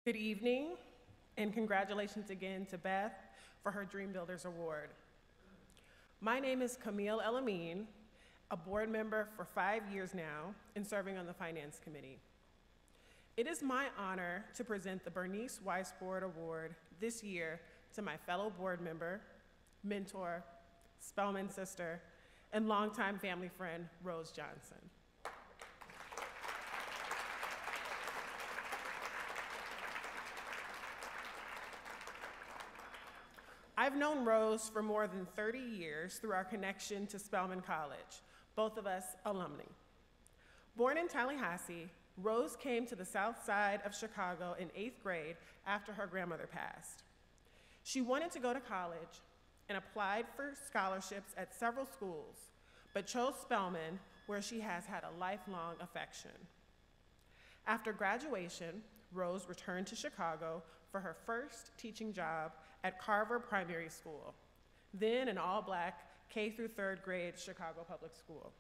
Good evening, and congratulations again to Beth for her Dream Builders Award. My name is Camille El-Amin, a board member for 5 years now and serving on the Finance Committee. It is my honor to present the Bernice Weissbourd Award this year to my fellow board member, mentor, Spelman sister, and longtime family friend, Rose Johnson. I've known Rose for more than 30 years through our connection to Spelman College, both of us alumni. Born in Tallahassee, Rose came to the south side of Chicago in 8th grade after her grandmother passed. She wanted to go to college and applied for scholarships at several schools, but chose Spelman, where she has had a lifelong affection. After graduation, Rose returned to Chicago for her first teaching job at Carver Primary School, then an all-black K through 3rd grade Chicago public school.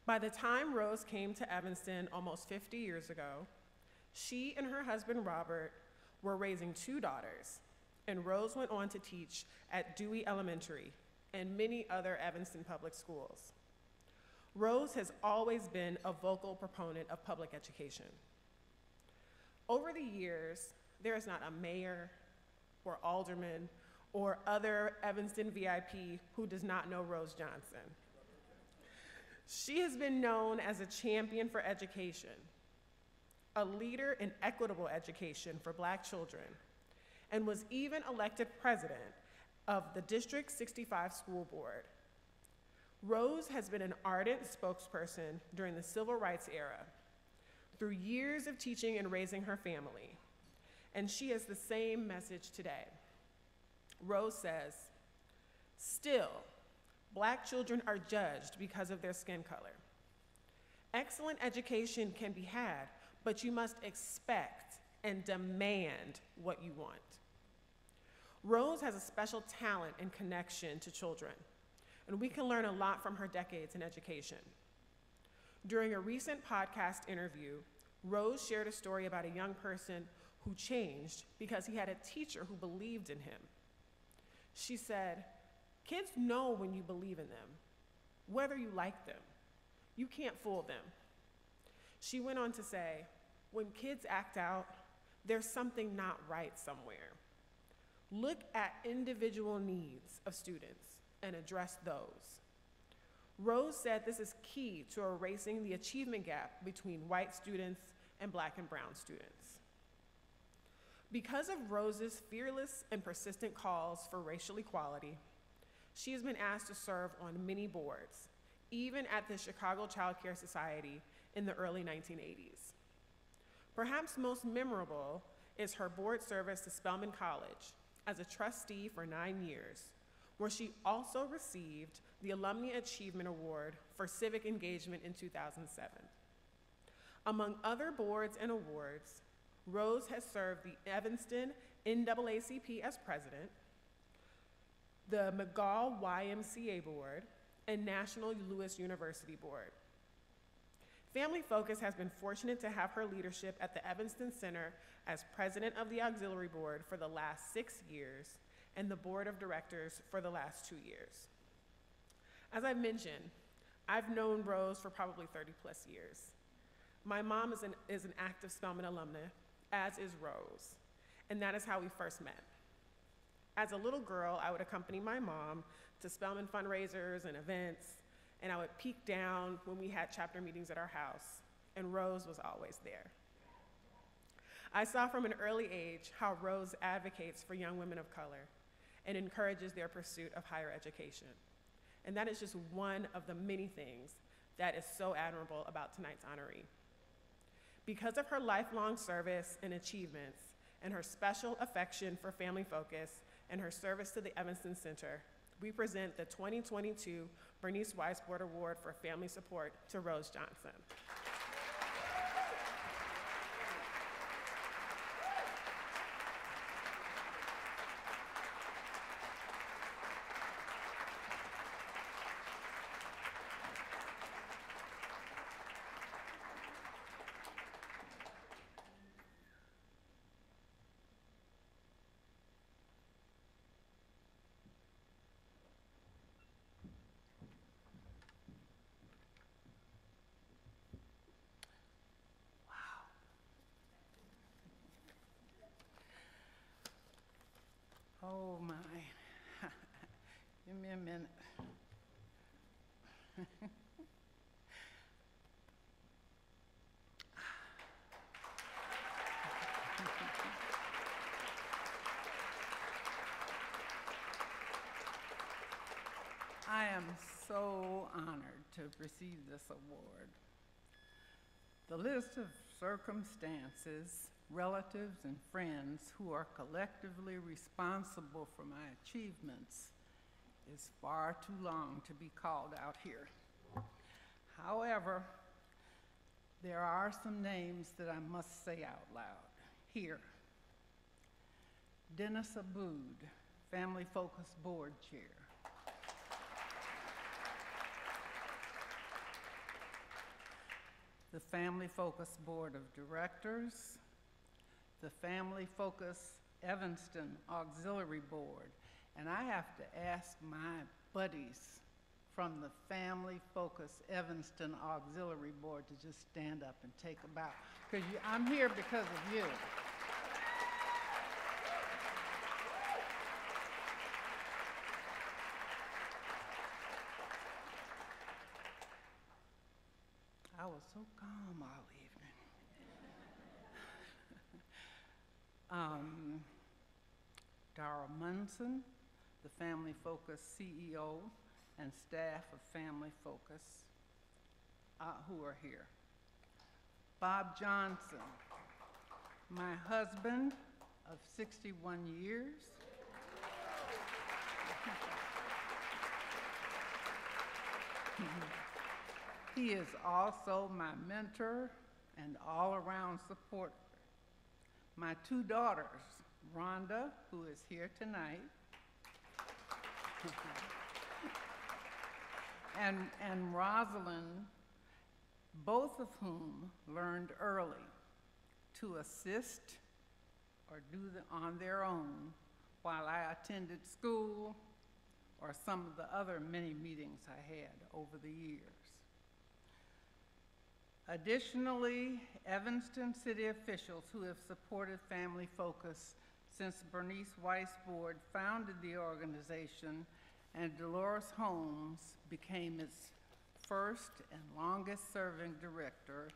By the time Rose came to Evanston almost 50 years ago, she and her husband Robert were raising 2 daughters, and Rose went on to teach at Dewey Elementary and many other Evanston public schools. Rose has always been a vocal proponent of public education. Over the years, there is not a mayor or alderman or other Evanston VIP who does not know Rose Johnson. She has been known as a champion for education, a leader in equitable education for Black children, and was even elected president of the District 65 School Board. Rose has been an ardent spokesperson during the Civil Rights era, through years of teaching and raising her family, and she has the same message today. Rose says, "Still, Black children are judged because of their skin color. Excellent education can be had, but you must expect and demand what you want." Rose has a special talent and connection to children, and we can learn a lot from her decades in education. During a recent podcast interview, Rose shared a story about a young person who changed because he had a teacher who believed in him. She said, "Kids know when you believe in them, whether you like them. You can't fool them." She went on to say, "When kids act out, there's something not right somewhere. Look at individual needs of students and address those." Rose said this is key to erasing the achievement gap between white students and Black and brown students. Because of Rose's fearless and persistent calls for racial equality, she has been asked to serve on many boards, even at the Chicago Child Care Society in the early 1980s. Perhaps most memorable is her board service to Spelman College as a trustee for 9 years, where she also received the Alumni Achievement Award for Civic Engagement in 2007. Among other boards and awards, Rose has served the Evanston NAACP as president, the McGall YMCA Board, and National Lewis University Board. Family Focus has been fortunate to have her leadership at the Evanston Center as president of the Auxiliary Board for the last 6 years and the Board of Directors for the last 2 years. As I've mentioned, I've known Rose for probably 30+ years. My mom is an active Spelman alumna, as is Rose, and that is how we first met. As a little girl, I would accompany my mom to Spelman fundraisers and events, and I would peek down when we had chapter meetings at our house, and Rose was always there. I saw from an early age how Rose advocates for young women of color and encourages their pursuit of higher education. And that is just one of the many things that is so admirable about tonight's honoree. Because of her lifelong service and achievements and her special affection for Family Focus and her service to the Evanston Center, we present the 2022 Bernice Weissbourd Award for Family Support to Rose Johnson. Oh my. Give me a minute. I am so honored to receive this award. The list of circumstances, relatives, and friends who are collectively responsible for my achievements is far too long to be called out here. However, there are some names that I must say out loud here. Dennis Aboud, Family Focus Board Chair. The Family Focus Board of Directors, the Family Focus Evanston Auxiliary Board, and I have to ask my buddies from the Family Focus Evanston Auxiliary Board to just stand up and take a bow, because I'm here because of you. I was so calm all evening. Darrell Munson, the Family Focus CEO and staff of Family Focus who are here. Bob Johnson, my husband of 61 years. He is also my mentor and all-around supporter. My two daughters, Rhonda, who is here tonight, and Rosalind, both of whom learned early to assist or do on their own while I attended school or some of the other many meetings I had over the years. Additionally, Evanston city officials who have supported Family Focus since Bernice Weissbourd founded the organization and Dolores Holmes became its first and longest serving director,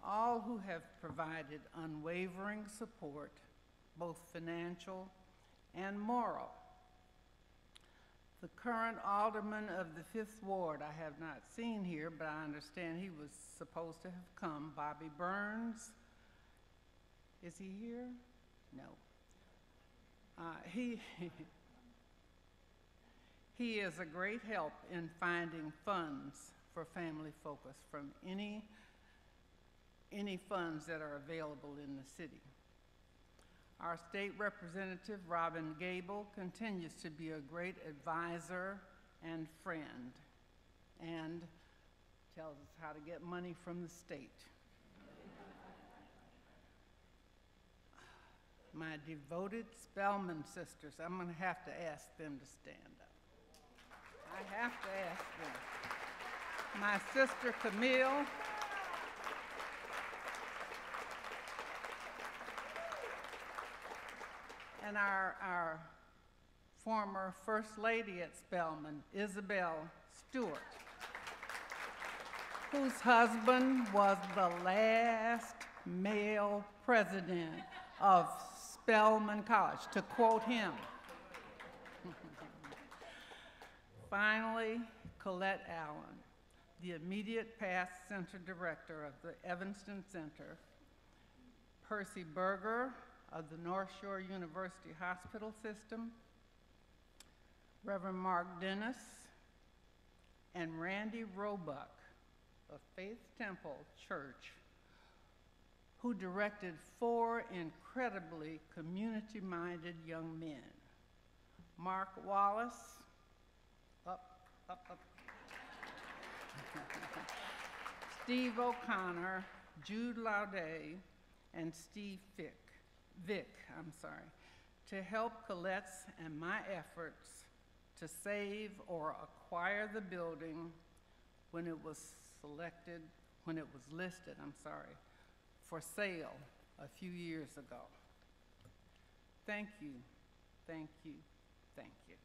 all who have provided unwavering support, both financial and moral. The current alderman of the 5th Ward I have not seen here, but I understand he was supposed to have come, Bobby Burns. Is he here? No. He is a great help in finding funds for Family Focus from any funds that are available in the city. Our state representative, Robin Gable, continues to be a great advisor and friend, and tells us how to get money from the state. My devoted Spellman sisters, I'm gonna have to ask them to stand up. I have to ask them. My sister Camille, and our former First Lady at Spellman, Isabel Stewart, whose husband was the last male president of Spellman College, to quote him. Finally, Colette Allen, the immediate past center director of the Evanston Center, Percy Berger of the North Shore University Hospital System, Reverend Mark Dennis, and Randy Roebuck of Faith Temple Church, who directed 4 incredibly community-minded young men. Mark Wallace, up. Steve O'Connor, Jude Laudet, and Steve Vick, to help Colette's and my efforts to save or acquire the building when it was listed, for sale a few years ago. Thank you Thank you. Thank you.